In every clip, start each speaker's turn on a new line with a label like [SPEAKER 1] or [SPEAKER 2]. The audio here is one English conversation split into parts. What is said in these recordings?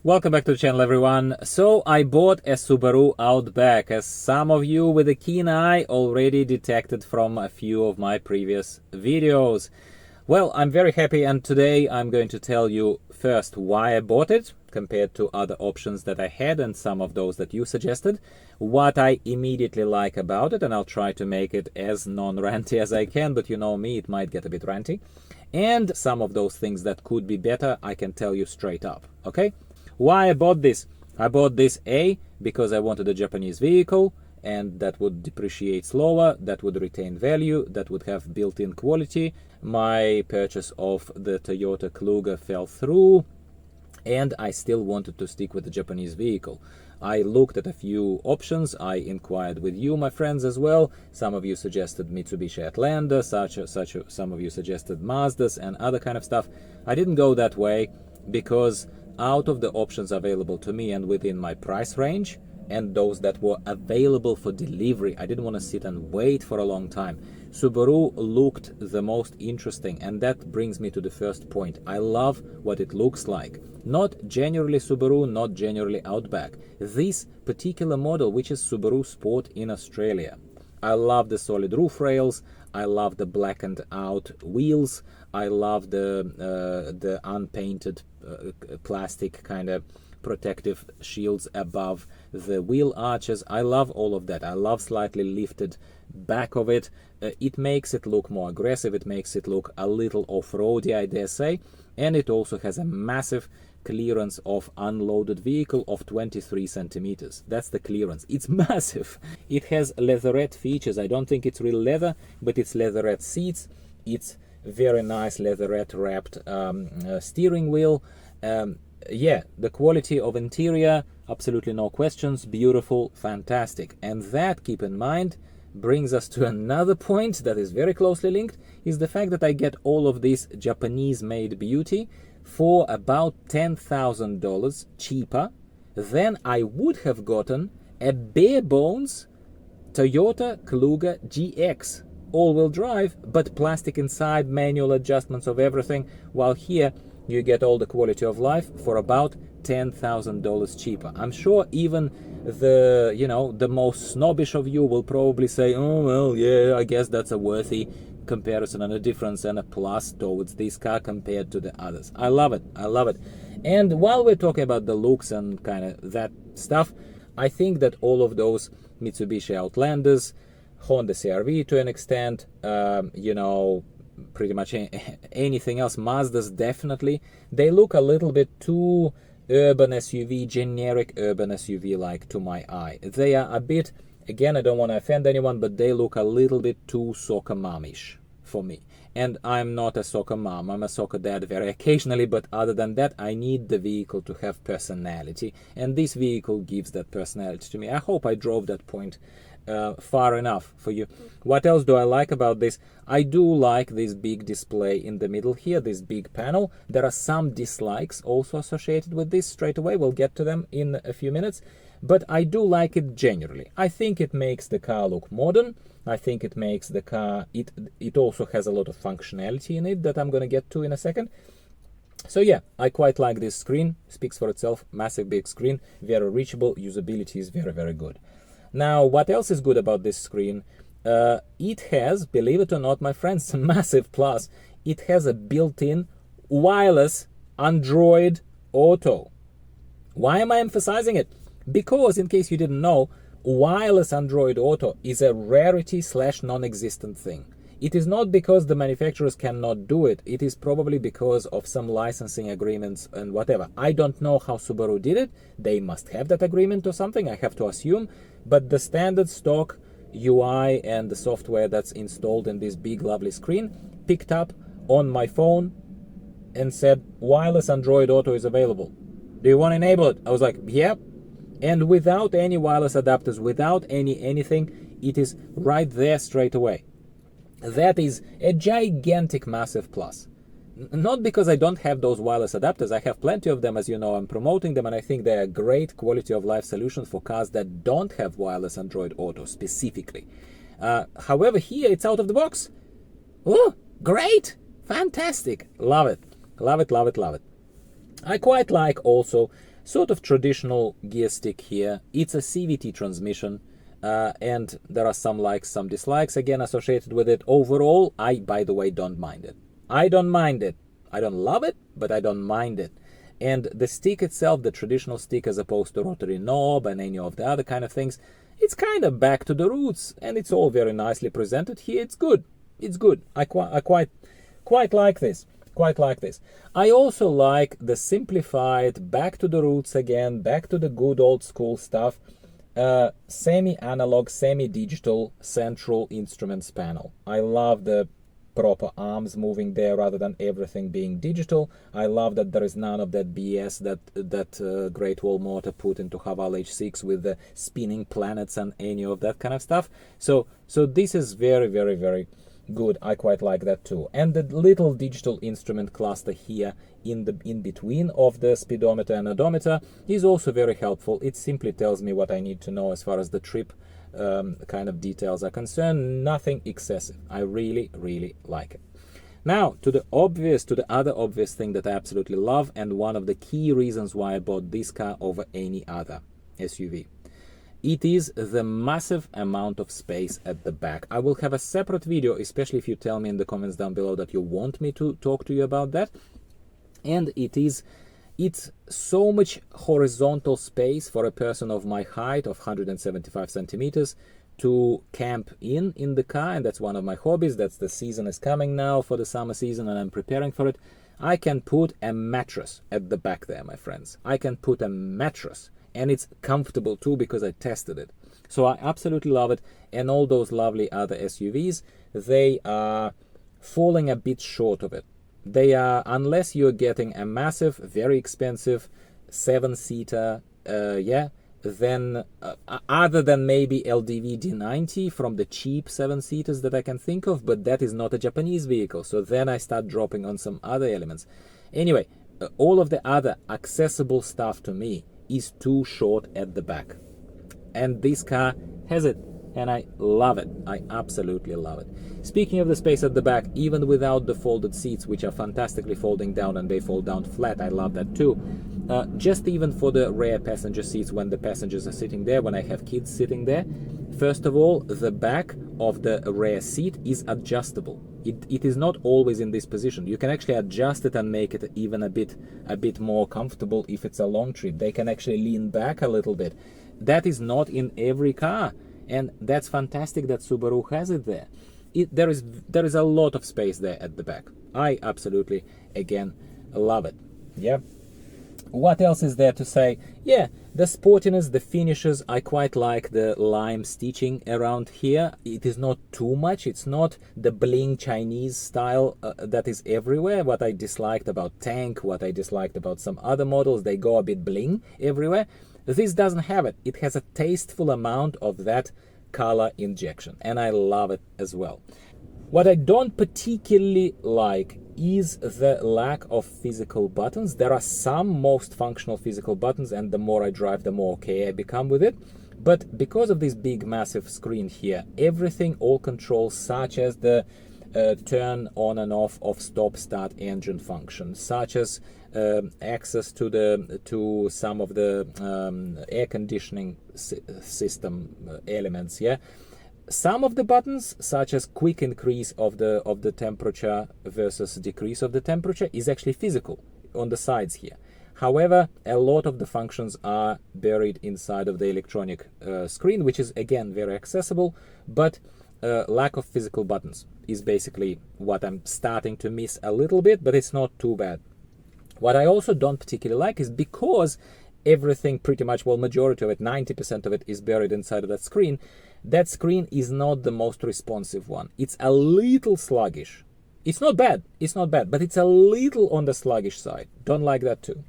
[SPEAKER 1] Welcome back to the channel, everyone. So I bought a Subaru Outback, as some of you with a keen eye already detected from a few of my previous videos. Well, I'm very happy, and today I'm going to tell you first why I bought it compared to other options that I had and some of those that you suggested, what I immediately like about it, and I'll try to make it as non-ranty as I can, but you know me, it might get a bit ranty, and some of those things that could be better, I can tell you straight up, okay? Why I bought this? I bought this because I wanted a Japanese vehicle, and that would depreciate slower, that would retain value, that would have built-in quality. My purchase of the Toyota Kluger fell through, and I still wanted to stick with the Japanese vehicle. I looked at a few options. I inquired with you, my friends, as well. Some of you suggested Mitsubishi Outlander, some of you suggested Mazdas and other kind of stuff. I didn't go that way because out of the options available to me and within my price range, and those that were available for delivery, I didn't want to sit and wait for a long time. Subaru looked the most interesting, and that brings me to the first point. I love what it looks like. Not generally Subaru, not generally Outback. This particular model, which is Subaru Sport in Australia. I love the solid roof rails. I love the blackened out wheels. I love the unpainted plastic kind of protective shields above the wheel arches. I love all of that. I love slightly lifted back of it. It makes it look more aggressive. It makes it look a little off-roady, I dare say. And it also has a massive clearance of unloaded vehicle of 23 centimeters. That's the clearance. It's massive. It has leatherette features. I don't think it's real leather, but it's leatherette seats. It's very nice leatherette wrapped steering wheel. Yeah, the quality of interior, absolutely no questions. Beautiful, fantastic. And that, keep in mind, brings us to another point that is very closely linked, is the fact that I get all of this Japanese-made beauty for about $10,000 cheaper than I would have gotten a bare bones Toyota Kluger GX. All-wheel drive, but plastic inside, manual adjustments of everything, while here you get all the quality of life for about $10,000 cheaper. I'm sure even the most snobbish of you will probably say, oh, well, yeah, I guess that's a worthy comparison and a difference and a plus towards this car compared to the others. I love it. I love it. And while we're talking about the looks and kind of that stuff, I think that all of those Mitsubishi Outlanders, Honda CR-V to an extent, pretty much anything else, Mazdas definitely, they look a little bit too urban SUV, generic urban SUV like to my eye. They are a bit, again, I don't want to offend anyone, but they look a little bit too soccer momish for me. And I'm not a soccer mom, I'm a soccer dad very occasionally, but other than that, I need the vehicle to have personality, and this vehicle gives that personality to me. I hope I drove that point far enough for you. What else do I like about this? I do like this big display in the middle here, this big panel. There are some dislikes also associated with this straight away. We'll get to them in a few minutes. But I do like it generally. I think it makes the car look modern. I think it makes the car, it also has a lot of functionality in it that I'm going to get to in a second. So yeah, I quite like this screen. Speaks for itself. Massive big screen, very reachable. Usability is very, very good. Now, what else is good about this screen? It has, believe it or not, my friends, a massive plus. It has a built-in wireless Android Auto. Why am I emphasizing it? Because, in case you didn't know, wireless Android Auto is a rarity / non-existent thing. It is not because the manufacturers cannot do it. It is probably because of some licensing agreements and whatever. I don't know how Subaru did it. They must have that agreement or something, I have to assume. But the standard stock UI and the software that's installed in this big lovely screen picked up on my phone and said, wireless Android Auto is available. Do you want to enable it? I was like, yep. And without any wireless adapters, without anything, it is right there straight away. That is a gigantic, massive plus. Not because I don't have those wireless adapters. I have plenty of them, as you know. I'm promoting them, and I think they're a great quality of life solution for cars that don't have wireless Android Auto specifically. However, here it's out of the box. Oh, great! Fantastic! Love it. Love it, love it, love it. I quite like also sort of traditional gear stick here. It's a CVT transmission, and there are some dislikes again associated with it. Overall, I, by the way, don't mind it. I don't mind it. I don't love it, but I don't mind it. And the stick itself, the traditional stick, as opposed to rotary knob and any of the other kind of things, it's kind of back to the roots, and it's all very nicely presented here. It's good. It's good. I quite like this. Quite like this. I also like the simplified, back to the roots again, back to the good old school stuff, semi-analog, semi-digital central instruments panel. I love the proper arms moving there rather than everything being digital. I love that there is none of that BS that Great Wall Motor put into HAVAL H6 with the spinning planets and any of that kind of stuff. So this is very, very, very good. I quite like that too. And the little digital instrument cluster here in between of the speedometer and odometer is also very helpful. It simply tells me what I need to know as far as the trip kind of details are concerned. Nothing excessive. I really, really like it. Now to the other obvious thing that I absolutely love, and one of the key reasons why I bought this car over any other SUV. It is the massive amount of space at the back. I will have a separate video, especially if you tell me in the comments down below that you want me to talk to you about that. And it's so much horizontal space for a person of my height of 175 centimeters to camp in the car, and that's one of my hobbies. That's the season is coming now for the summer season, and I'm preparing for it. I can put a mattress at the back there, my friends. I can put a mattress. And it's comfortable too, because I tested it. So I absolutely love it. And all those lovely other SUVs, they are falling a bit short of it. They are, unless you're getting a massive, very expensive 7-seater, then other than maybe LDV D90 from the cheap 7-seaters that I can think of, but that is not a Japanese vehicle. So then I start dropping on some other elements. Anyway, all of the other accessible stuff to me is too short at the back, and this car has it, and I love it. I absolutely love it. Speaking of the space at the back, even without the folded seats, which are fantastically folding down, and they fold down flat, I love that too. Just even for the rear passenger seats, when the passengers are sitting there, when I have kids sitting there, first of all, the back of the rear seat is adjustable. It is not always in this position. You can actually adjust it and make it even a bit more comfortable if it's a long trip. They can actually lean back a little bit. That is not in every car, and that's fantastic that Subaru has it there. There is a lot of space there at the back. I absolutely, again, love it. Yeah. What else is there to say? Yeah, the sportiness, the finishes, I quite like the lime stitching around here. It is not too much. It's not the bling Chinese style that is everywhere. What I disliked about Tank, what I disliked about some other models, they go a bit bling everywhere. This doesn't have it. It has a tasteful amount of that color injection, and I love it as well. What I don't particularly like is the lack of physical buttons. There are some most functional physical buttons, and the more I drive, the more okay I become with it. But because of this big massive screen here, everything, all controls such as the turn on and off of stop start engine function, such as access to some of the air conditioning system elements, yeah. Some of the buttons, such as quick increase of the temperature versus decrease of the temperature, is actually physical on the sides here. However, a lot of the functions are buried inside of the electronic screen, which is again very accessible, but lack of physical buttons is basically what I'm starting to miss a little bit, but it's not too bad. What I also don't particularly like is, because everything pretty much, well, majority of it, 90% of it is buried inside of that screen is not the most responsive one. It's a little sluggish. It's not bad, but it's a little on the sluggish side. Don't like that too.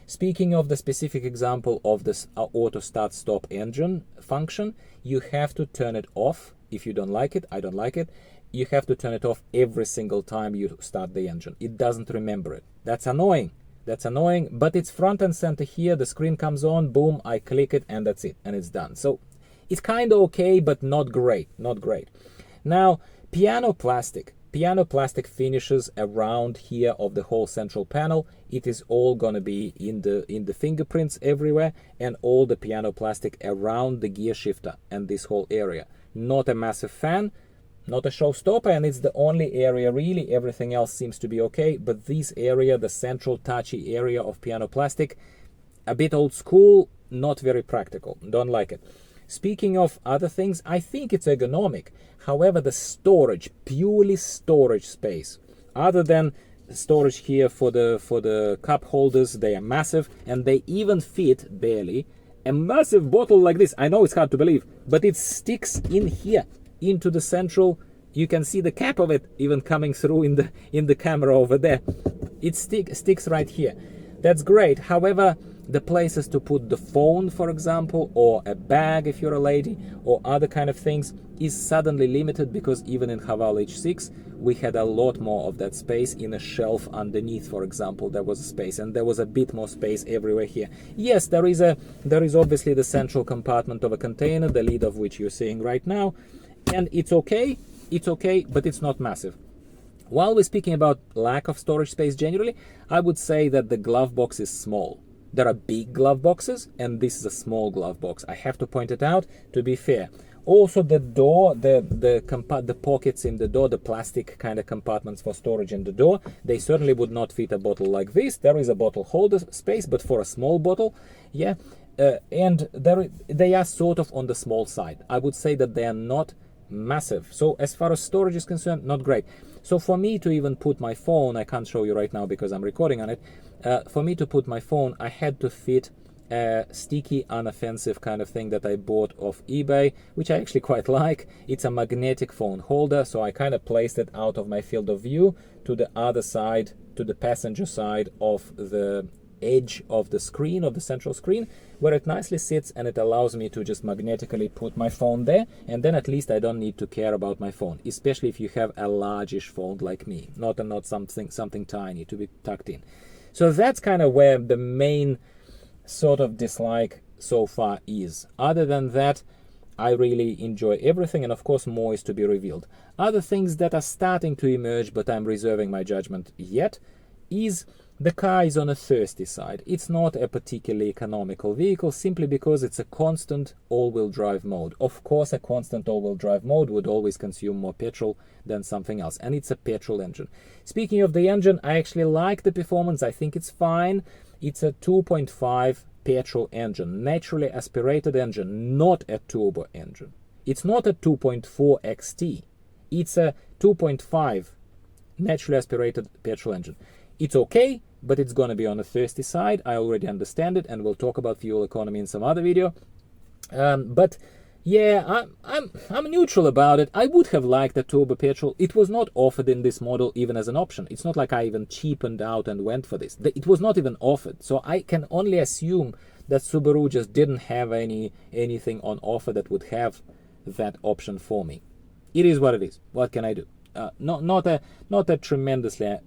[SPEAKER 1] Speaking of the specific example of this auto start stop engine function, you have to turn it off if you don't like it. I don't like it. You have to turn it off every single time you start the engine. It doesn't remember it. That's annoying. But it's front and center here. The screen comes on, boom, I click it, and that's it, and it's done. So it's kind of okay, but not great. Now, piano plastic. piano plastic finishes around here of the whole central panel. It is all gonna be in the fingerprints everywhere, and all the piano plastic around the gear shifter and this whole area. Not a massive fan, not a showstopper, and it's the only area really. Everything else seems to be okay, but this area, the central touchy area of piano plastic, a bit old school, not very practical, don't like it. Speaking of other things, I think it's ergonomic. However, the storage, purely storage space, other than storage here for the cup holders, they are massive, and they even fit barely a massive bottle like this. I know it's hard to believe, but it sticks in here into the central. You can see the cap of it even coming through in the camera over there. It sticks right here. That's great. However, the places to put the phone, for example, or a bag if you're a lady, or other kind of things, is suddenly limited, because even in HAVAL H6 we had a lot more of that space. In a shelf underneath, for example, there was a space, and there was a bit more space everywhere here. Yes, there is obviously the central compartment of a container, the lid of which you're seeing right now, and it's okay, but it's not massive. While we're speaking about lack of storage space generally, I would say that the glove box is small. There are big glove boxes, and this is a small glove box. I have to point it out to be fair. Also, the door, the pockets in the door, the plastic kind of compartments for storage in the door, they certainly would not fit a bottle like this. There is a bottle holder space, but for a small bottle, yeah. And they are sort of on the small side. I would say that they are not massive. So as far as storage is concerned, not great. So for me to even put my phone, I can't show you right now because I'm recording on it. For me to put my phone, I had to fit a sticky, unoffensive kind of thing that I bought off eBay, which I actually quite like. It's a magnetic phone holder, so I kind of placed it out of my field of view to the other side, to the passenger side of the edge of the screen, of the central screen, where it nicely sits, and it allows me to just magnetically put my phone there, and then at least I don't need to care about my phone, especially if you have a largish phone like me, not something tiny to be tucked in. So that's kind of where the main sort of dislike so far is. Other than that, I really enjoy everything, and of course more is to be revealed. Other things that are starting to emerge, but I'm reserving my judgment yet, is the car is on a thirsty side. It's not a particularly economical vehicle, simply because it's a constant all-wheel drive mode. Of course, a constant all-wheel drive mode would always consume more petrol than something else, and it's a petrol engine. Speaking of the engine, I actually like the performance. I think it's fine. It's a 2.5 petrol engine, naturally aspirated engine, not a turbo engine. It's not a 2.4 XT. It's a 2.5 naturally aspirated petrol engine. It's okay, but it's going to be on the thirsty side. I already understand it, and we'll talk about fuel economy in some other video. But yeah, I'm neutral about it. I would have liked a turbo petrol. It was not offered in this model even as an option. It's not like I even cheapened out and went for this. It was not even offered. So I can only assume that Subaru just didn't have anything on offer that would have that option for me. It is what it is. What can I do? Not a tremendously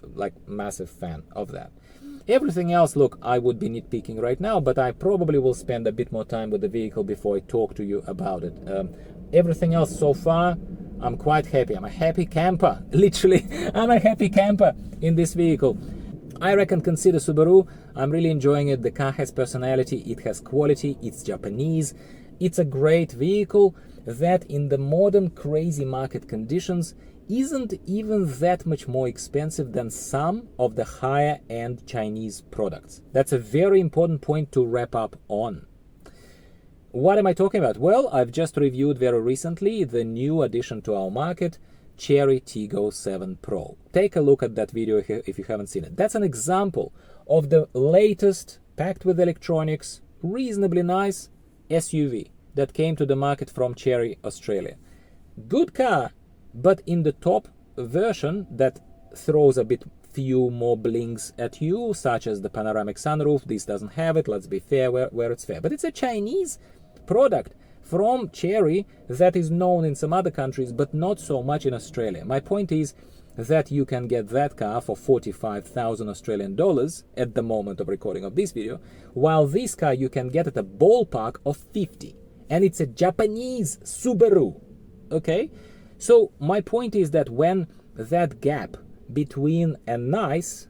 [SPEAKER 1] massive fan of that. Everything else, look, I would be nitpicking right now, but I probably will spend a bit more time with the vehicle before I talk to you about it. Everything else so far, I'm quite happy. I'm a happy camper. Literally, I'm a happy camper in this vehicle. I reckon consider Subaru. I'm really enjoying it. The car has personality, it has quality, it's Japanese. It's a great vehicle that in the modern crazy market conditions isn't even that much more expensive than some of the higher end Chinese products. That's a very important point to wrap up on. What am I talking about? Well, I've just reviewed very recently the new addition to our market, Chery Tiggo 7 Pro. Take a look at that video if you haven't seen it. That's an example of the latest, packed with electronics, reasonably nice SUV that came to the market from Chery Australia. Good car, but in the top version that throws a bit few more blings at you, such as the panoramic sunroof. This doesn't have it, let's be fair where it's fair. But it's a Chinese product from Chery that is known in some other countries, but not so much in Australia. My point is that you can get that car for 45,000 Australian dollars at the moment of recording of this video, while this car you can get at a ballpark of 50. And it's a Japanese Subaru, okay? So my point is that when that gap between a nice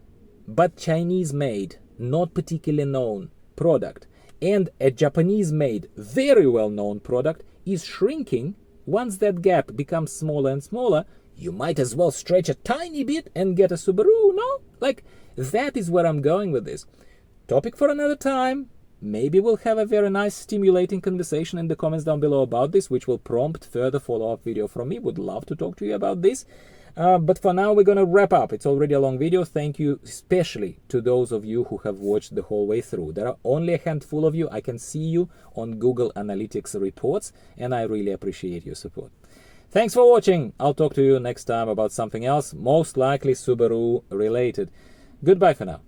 [SPEAKER 1] but Chinese-made, not particularly known product and a Japanese-made, very well-known product is shrinking. Once that gap becomes smaller and smaller, you might as well stretch a tiny bit and get a Subaru, no? Like, that is where I'm going with this. Topic for another time. Maybe we'll have a very nice, stimulating conversation in the comments down below about this, which will prompt further follow-up video from me. Would love to talk to you about this. But for now, we're going to wrap up. It's already a long video. Thank you especially to those of you who have watched the whole way through. There are only a handful of you. I can see you on Google Analytics reports, and I really appreciate your support. Thanks for watching. I'll talk to you next time about something else, most likely Subaru related. Goodbye for now.